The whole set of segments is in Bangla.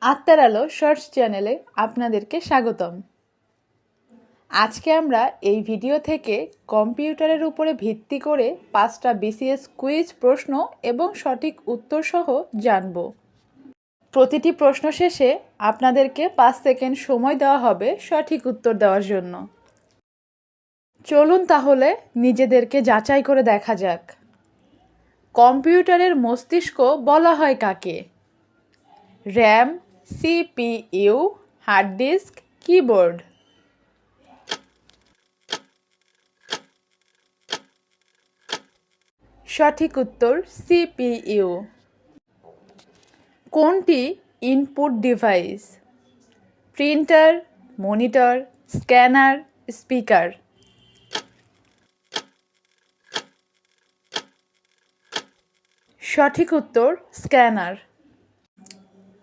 আত্মার আলো শর্টস চ্যানেলে আপনাদেরকে স্বাগতম। আজকে আমরা এই ভিডিও থেকে কম্পিউটারের উপরে ভিত্তি করে 5টা বিসিএস কুইজ প্রশ্ন এবং সঠিক উত্তর সহ জানব। প্রতিটি প্রশ্ন শেষে আপনাদেরকে 5 সেকেন্ড সময় দেওয়া হবে সঠিক উত্তর দেওয়ার জন্য। চলুন তাহলে নিজেদেরকে যাচাই করে দেখা যাক। কম্পিউটারের মস্তিষ্ক বলা হয় কাকে? RAM, CPU, hard disk, keyboard. সঠিক উত্তর সিপিইউ। কোনটি input device? Printer, monitor, scanner, speaker. সঠিক উত্তর স্ক্যানার।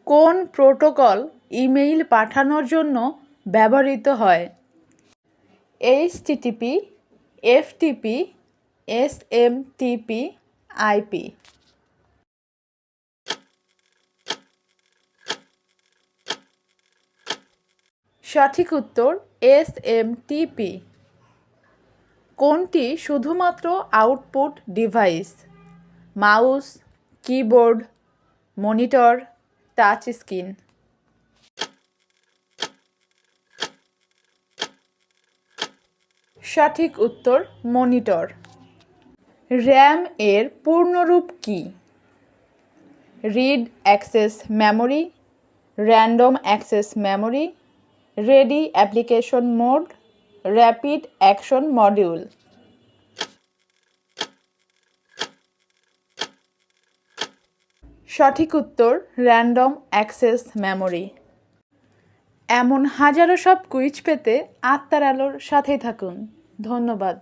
কোন প্রোটোকল ইমেইল পাঠানোর জন্য ব্যবহৃত হয়? HTTP, FTP, SMTP, IP. সঠিক উত্তর এসএমটিপি। কোনটি শুধুমাত্র output device? Mouse, keyboard, monitor, touch screen. সঠিক উত্তর মনিটর। র্যাম এর পূর্ণরূপ কি? Read access memory, random access memory, ready application mode, rapid action module. সঠিক উত্তর র্যান্ডম অ্যাক্সেস মেমোরি। এমন হাজারো সব কুইজ পেতে আত্মার আলোর সাথেই থাকুন। ধন্যবাদ।